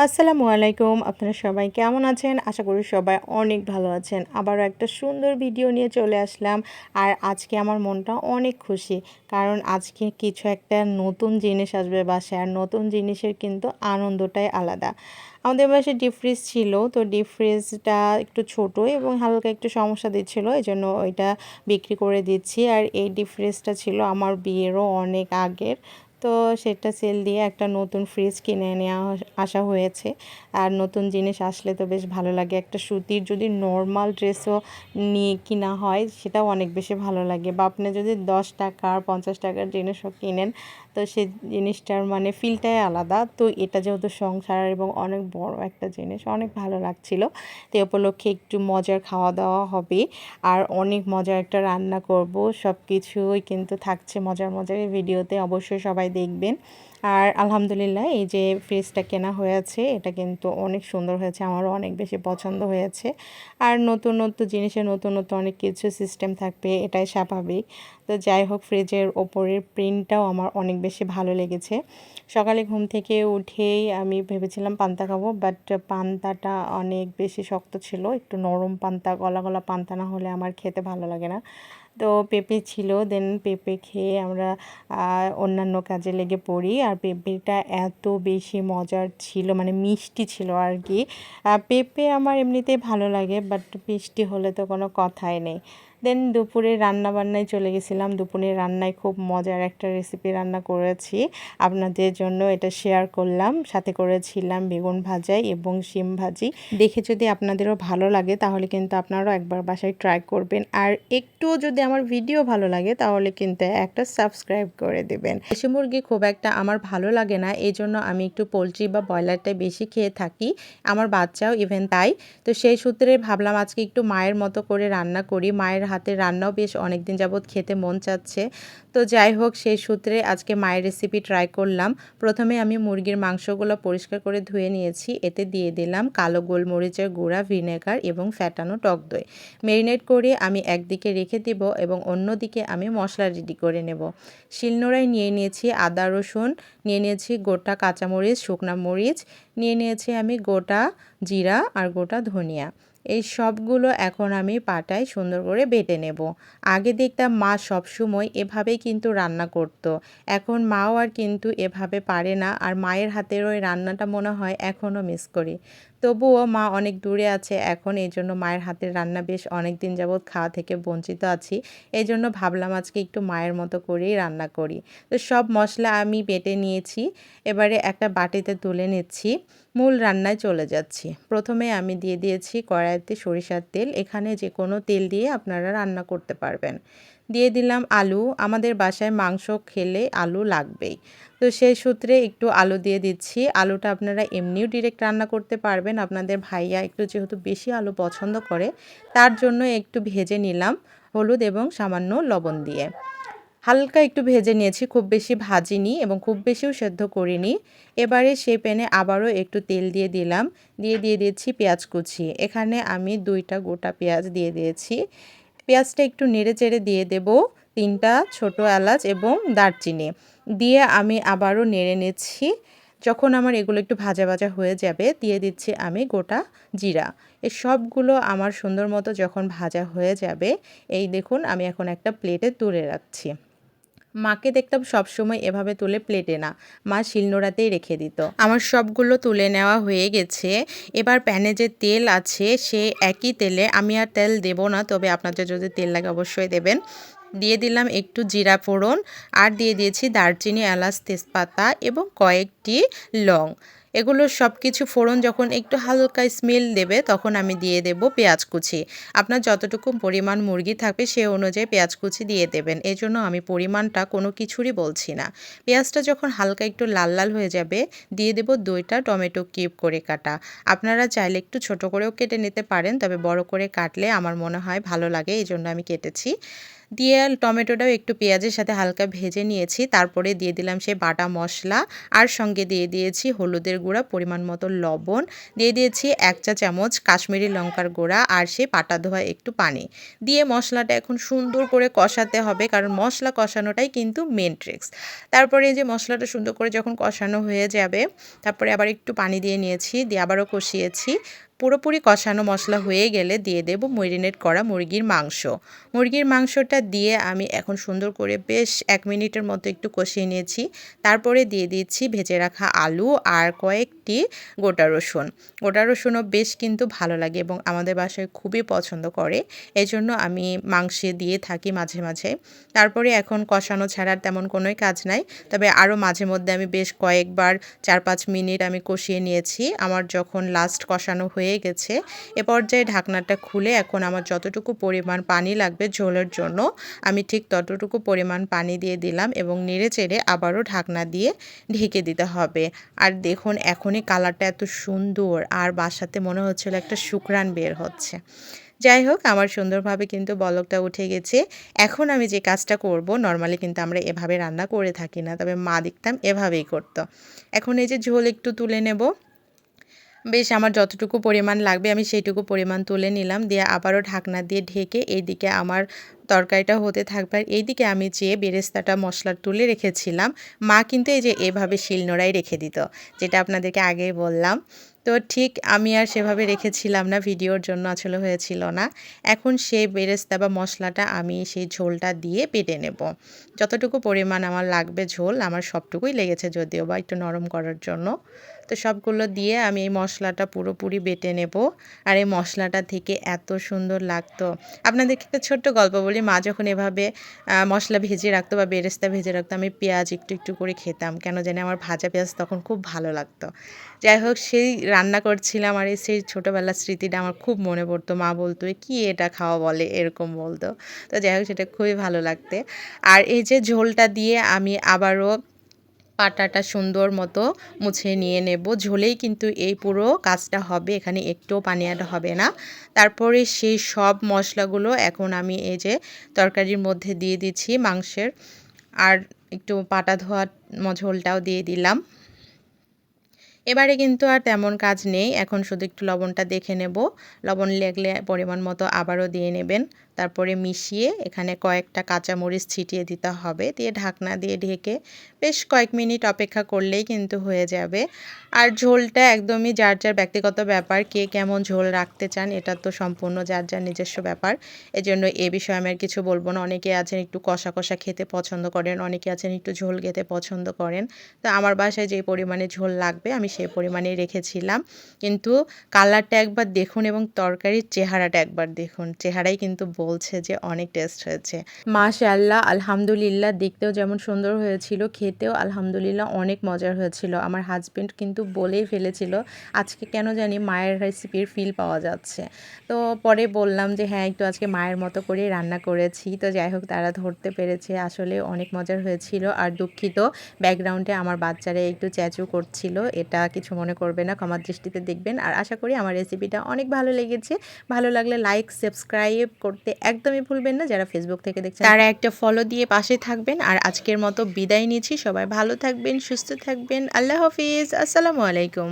আসসালামু আলাইকুম। আপনারা সবাই কেমন আছেন? আশা করি সবাই অনেক ভালো আছেন। আবারও একটা সুন্দর ভিডিও নিয়ে চলে আসলাম। আর আজকে আমার মনটা অনেক খুশি। কারণ আজকে কিছু একটা নতুন জিনিস আসবে বাসায়। আর নতুন জিনিসের কিন্তু আনন্দটাই আলাদা। আমাদের বাসায় ডিপ ফ্রিজ ছিল। তো ডিপ ফ্রিজটা একটু ছোট এবং হালকা একটু সমস্যা দিচ্ছিল। এজন্য ওইটা বিক্রি করে দিচ্ছি। আর এই ডিপ ফ্রিজটা ছিল আমার বিয়েরও অনেক আগের। তো সেটা সেল দিয়ে একটা নতুন ফ্রিজ কিনে নেওয়া আসা হয়েছে। আর নতুন জিনিস আসলে তো বেশ ভালো লাগে। একটা সুতির যদি নরমাল ড্রেসও নিয়ে কিনা হয় সেটাও অনেক বেশি ভালো লাগে। বা আপনি যদি 10 টাকার 50 টাকার জিনিসও কিনেন তো সেই জিনিসটার মানে ফিলটাই আলাদা। তো এটা যেহেতু সংসার এবং অনেক বড় একটা জিনিস, অনেক ভালো লাগছিল। তো এই উপলক্ষে একটু মজার খাওয়া দাওয়া হবে আর অনেক মজার একটা রান্না করব। সব কিছুই কিন্তু থাকছে মজার মজার এই ভিডিওতে, অবশ্যই সবাই দেখবেন। আর আলহামদুলিল্লাহ এই যে ফ্রিজটা কেনা হয়েছে এটা কিন্তু অনেক সুন্দর হয়েছে, আমারও অনেক বেশি পছন্দ হয়েছে। আর নতুন নতুন জিনিসে নতুন নতুন অনেক কিছু সিস্টেম থাকবে, এটাই স্বাভাবিক। তো যাই হোক, ফ্রিজের ওপরের প্রিন্টটাও আমার অনেক বেশি ভালো লেগেছে। সকালে ঘুম থেকে উঠেই আমি ভেবেছিলাম পান্তা খাবো, বাট পান্তাটা অনেক বেশি শক্ত ছিল। একটু নরম পান্তা, গলা গলা পান্তা না হলে আমার খেতে ভালো লাগে না। তো পেঁপে ছিল, দেন পেঁপে খেয়ে আমরা অন্যান্য কাজে লেগে পড়ি। আর পেঁপেটা এত বেশি মজার ছিল, মানে মিষ্টি ছিল আর কি। পেঁপে আমার এমনিতেই ভালো লাগে, বাট মিষ্টি হলে তো কোনো কথাই নেই। দেন দুপুরে রান্না বান্নায় চলে গেছিলাম। দুপুরের রান্নায় খুব মজার একটা রেসিপি রান্না করেছি, আপনাদের জন্য এটা শেয়ার করলাম। সাথে করেছিলাম বেগুন ভাজা এবং শিম ভাজি। দেখে যদি আপনাদেরও ভালো লাগে তাহলে কিন্তু আপনারাও একবার বাসায় ট্রাই করবেন। আর একটুও যদি আমার ভিডিও ভালো লাগে তাহলে কিন্তু একটা সাবস্ক্রাইব করে দেবেন। দেশি মুরগি খুব একটা আমার ভালো লাগে না, এই জন্য আমি একটু পোলট্রি বা ব্রয়লারটাই বেশি খেয়ে থাকি, আমার বাচ্চাও ইভেন তাই। তো সেই সূত্রে ভাবলাম আজকে একটু মায়ের মতো করে রান্না করি। মায়ের হাতের রান্নাও বেশ অনেকদিন যাবৎ খেতে মন চাচ্ছে। তো যাই হোক, সেই সূত্রে আজকে মায়ের রেসিপি ট্রাই করলাম। প্রথমে আমি মুরগির মাংসগুলো পরিষ্কার করে ধুয়ে নিয়েছি। এতে দিয়ে দিলাম কালো গোলমরিচের গুঁড়া, ভিনেগার এবং ফ্যাটানো টক দই। ম্যারিনেট করে আমি একদিকে রেখে দেব এবং অন্যদিকে আমি মশলা রেডি করে নেব। শিলনোড়ায় নিয়ে নিয়েছি আদা রসুন, নিয়ে নিয়েছি গোটা কাঁচামরিচ, শুকনা মরিচ, নিয়ে নিয়েছি আমি গোটা জিরা আর গোটা ধনিয়া। এই সবগুলো এখন আমি পাটায় সুন্দর করে বেটে নেব। আগে দেখতাম মা সবসময় এভাবেই কিন্তু রান্না করত। এখন মাও আর কিন্তু এভাবে পারে না। আর মায়ের হাতের ওই রান্নাটা মনে হয় এখনও মিস করি। তবুও মা অনেক দূরে আছে এখন, এই জন্য মায়ের হাতের রান্না বেশ অনেক দিন যাবৎ খাওয়া থেকে বঞ্চিত আছি। এই জন্য ভাবলাম আজকে একটু মায়ের মতো করেই রান্না করি। তো সব মশলা আমি বেটে নিয়েছি, এবারে একটা বাটিতে তুলে নিচ্ছি। মূল রান্নায় চলে যাচ্ছি। প্রথমে আমি দিয়ে দিয়েছি কড়াইতে সরিষার তেল, এখানে যে কোনো তেল দিয়ে আপনারা রান্না করতে পারবেন। দিয়ে দিলাম আলু, আমাদের বাসায় মাংস খেলে আলু লাগবেই। তো সেই সূত্রে একটু আলু দিয়ে দিচ্ছি। আলুটা আপনারা এমনিও ডিরেক্ট রান্না করতে পারবেন, আপনাদের ভাইয়া একটু যেহেতু বেশি আলু পছন্দ করে তার জন্য একটু ভেজে নিলাম হলুদ এবং সামান্য লবণ দিয়ে। হালকা একটু ভেজে নিয়েছি, খুব বেশি ভাজিনি এবং খুব বেশিও সেদ্ধ করিনি। এবারে সেই প্যানে আবারও একটু তেল দিয়ে দিলাম, দিয়ে দিয়েছি পেঁয়াজ কুচি। এখানে আমি 2টা গোটা পেঁয়াজ দিয়ে দিয়েছি। পেঁয়াজটা একটু নেড়ে চেড়ে দিয়ে দেব 3টা ছোটো এলাচ এবং দারচিনি, দিয়ে আমি আবারও নেড়ে নিচ্ছি। যখন আমার এগুলো একটু ভাজা ভাজা হয়ে যাবে দিয়ে দিচ্ছি আমি গোটা জিরা। এই সবগুলো আমার সুন্দর মতো যখন ভাজা হয়ে যাবে, এই দেখুন আমি এখন একটা প্লেটে তুলে রাখছি। মাকে দেখতাম সবসময় এভাবে তুলে প্লেটে না, মা শিলনোড়াতেই রেখে দিত। আমার সবগুলো তুলে নেওয়া হয়ে গেছে। এবার প্যানে যে তেল আছে সে একই তেলে, আমি আর তেল দেব না, তবে আপনাদের যদি তেল লাগে অবশ্যই দেবেন। দিয়ে দিলাম একটু জিরা ফোড়ন, আর দিয়ে দিয়েছি দারচিনি, এলাচ, তেজপাতা এবং কয়েকটি লং। এগুলো সব কিছু ফোড়ন যখন একটু হালকা স্মেল দেবে তখন আমি দিয়ে দেব পেঁয়াজ কুচি। আপনার যতটুকু পরিমাণ মুরগি থাকবে সে অনুযায়ী পেঁয়াজ কুচি দিয়ে দেবেন, এই জন্য আমি পরিমাণটা কোনো কিছুরই বলছি না। পেঁয়াজটা যখন হালকা একটু লাল লাল হয়ে যাবে দিয়ে দেব 2টা টমেটো কিউব করে কাটা। আপনারা চাইলে একটু ছোট করেও কেটে নিতে পারেন, তবে বড় করে কাটলে আমার মনে হয় ভালো লাগে, এই জন্য আমি কেটেছি। দিয়ে টমেটোটাও একটু পেঁয়াজের সাথে হালকা ভেজে নিয়েছি। তারপরে দিয়ে দিলাম সেই বাটা মশলা, আর সঙ্গে দিয়ে দিয়েছি হলুদের গুঁড়া, পরিমাণ মতো লবণ, দিয়ে দিয়েছি 1 চা চামচ কাশ্মীরি লঙ্কার গুঁড়া, আর সেই পাটা ধোয়া একটু পানি দিয়ে মশলাটা এখন সুন্দর করে কষাতে হবে, কারণ মশলা কষানোটাই কিন্তু মেন ট্রিক্স। তারপরে এই যে মশলাটা সুন্দর করে যখন কষানো হয়ে যাবে, তারপরে আবার একটু পানি দিয়ে নিয়েছি, দিয়ে আবারও কষিয়েছি। পুরোপুরি কষানো মশলা হয়ে গেলে দিয়ে দেব মেরিনেট করা মুরগির মাংস। মুরগির মাংসটা দিয়ে আমি এখন সুন্দর করে বেশ 1 মিনিটের মতো একটু কষিয়ে নিয়েছি। তারপরে দিয়ে দিচ্ছি ভেজে রাখা আলু আর কয়েকটি গোটা রসুন। গোটা রসুনও বেশ কিন্তু ভালো লাগে এবং আমাদের বাসায় খুবই পছন্দ করে, এজন্য আমি মাংসে দিয়ে থাকি মাঝে মাঝে। তারপরে এখন কষানো ছাড়ার তেমন কোনোই কাজ নাই, তবে আরও মাঝে মধ্যে আমি বেশ কয়েকবার 4-5 মিনিট আমি কষিয়ে নিয়েছি। আমার যখন লাস্ট কষানো হয়ে গেছে, এ পর্যায়ে ঢাকনাটা খুলে এখন আমার যতটুকু পরিমাণ পানি লাগবে ঝোলের জন্য আমি ঠিক ততটুকু পরিমাণ পানি দিয়ে দিলাম এবং নেড়ে চেড়ে আবারও ঢাকনা দিয়ে ঢেকে দিতে হবে। আর দেখুন এখনই কালারটা এত সুন্দর, আর বাসাতে মনে হচ্ছিল একটা শুকরান বের হচ্ছে। যাই হোক, আমার সুন্দরভাবে কিন্তু বলকটা উঠে গেছে। এখন আমি যে কাজটা করব, নর্মালি কিন্তু আমরা এভাবে রান্না করে থাকি না, তবে মা দেখতাম এভাবেই করতো। এখন এই যে ঝোল একটু তুলে নেব, বেশ আমার যতটুকু পরিমাণ লাগবে আমি সেইটুকু পরিমাণ তুলে নিলাম, দিয়ে আবারও ঢাকনা দিয়ে ঢেকে এইদিকে আমার তরকারিটা হতে থাকবে। আর এইদিকে আমি যে বেরেস্তাটা মশলা তুলে রেখেছিলাম, মা কিন্তু এই যে এভাবে শিলনোড়ায় রেখে দিত, যেটা আপনাদেরকে আগেই বললাম। তো ঠিক আমি আর সেভাবে রেখেছিলাম না, ভিডিওর জন্য আসলে হয়েছিল না। এখন সেই বেরেস্তা বা মশলাটা আমি সেই ঝোলটা দিয়ে বেটে নেব। যতটুকু পরিমাণ আমার লাগবে ঝোল, আমার সবটুকুই লেগেছে যদিও বা একটু নরম করার জন্য। তো সবগুলো দিয়ে আমি এই মশলাটা পুরোপুরি বেটে নেব। আর এই মশলাটা থেকে এত সুন্দর লাগতো। আপনাদেরকে একটা ছোট্ট গল্প বলি, মা যখন এভাবে মশলা ভেজে রাখতো বা বেরেস্তা ভেজে রাখতো, আমি পেঁয়াজ একটু একটু করে খেতাম, কেন জানি আমার ভাজা পেঁয়াজ তখন খুব ভালো লাগতো। যাই হোক, সেই রান্না করছিলাম আর সেই ছোটোবেলার স্মৃতিটা আমার খুব মনে পড়তো। মা বলতো, কি এটা খাওয়া বলে, এরকম বলতো। তো যাই হোক, সেটা খুবই ভালো লাগতে। আর এই যে ঝোলটা দিয়ে আমি আবারও পাটাটা সুন্দর মতো মুছে নিয়ে নেব। ঝোলেই কিন্তু এই পুরো কাজটা হবে, এখানে একটুও পানি অ্যাড হবে না। তারপরে সেই সব মশলাগুলো এখন আমি এই যে তরকারির মধ্যে দিয়ে দিচ্ছি মাংসের, আর একটু পাটা ধোয়া ঝোলটাও দিয়ে দিলাম। এবারে কিন্তু আর তেমন কাজ নেই, এখন শুধু একটু লবণটা দেখে নেব। লবণ লাগলে পরিমাণ মতো আবারও দিয়ে নেবেন। তারপরে মিশিয়ে এখানে কয়েকটা কাঁচামরিচ ছিটিয়ে দিতে হবে, দিয়ে ঢাকনা দিয়ে ঢেকে বেশ কয়েক মিনিট অপেক্ষা করলেই কিন্তু হয়ে যাবে। আর ঝোলটা একদমই যার যার ব্যক্তিগত ব্যাপার, কে কেমন ঝোল রাখতে চান এটা তো সম্পূর্ণ যার যার নিজস্ব ব্যাপার। এজন্য এ বিষয়ে আমি আর কিছু বলবো না। অনেকে আছেন একটু কষা কষা খেতে পছন্দ করেন, অনেকে আছেন একটু ঝোল খেতে পছন্দ করেন। তো আমার বাসায় যে পরিমাণে ঝোল লাগবে আমি সেই পরিমাণেই রেখেছিলাম। কিন্তু কালারটা একবার দেখুন এবং তরকারির চেহারাটা একবার দেখুন, চেহারাই কিন্তু বলছে যে অনেক টেস্ট হয়েছে। মাশাআল্লাহ, আলহামদুলিল্লাহ, দেখতেও যেমন সুন্দর হয়েছিল, খেতেও আলহামদুলিল্লাহ অনেক মজার হয়েছিল। আমার হাজবেন্ড কিন্তু বলেই ফেলেছিল আজকে কেন জানি মায়ের রেসিপির ফিল পাওয়া যাচ্ছে। তো পরে বললাম যে হ্যাঁ, একটু আজকে মায়ের মতো করেই রান্না করেছি। তো যাই হোক, তারা ধরতে পেরেছে, আসলে অনেক মজার হয়েছিল। আর দুঃখিত, ব্যাকগ্রাউন্ডে আমার বাচ্চারা একটু চেঁচু করছিল, এটা কিছু মনে করবে না, ক্ষমার দৃষ্টিতে দেখবেন। আর আশা করি আমার রেসিপিটা অনেক ভালো লেগেছে। ভালো লাগলে লাইক সাবস্ক্রাইব করতে একদমই ভুলবেন না। যারা ফেসবুক থেকে দেখছেন তারা একটা ফলো দিয়ে পাশে থাকবেন। আর আজকের মতো বিদায় নিচ্ছি, সবাই ভালো থাকবেন, সুস্থ থাকবেন। আল্লাহ হাফিজ, আসসালামু আলাইকুম।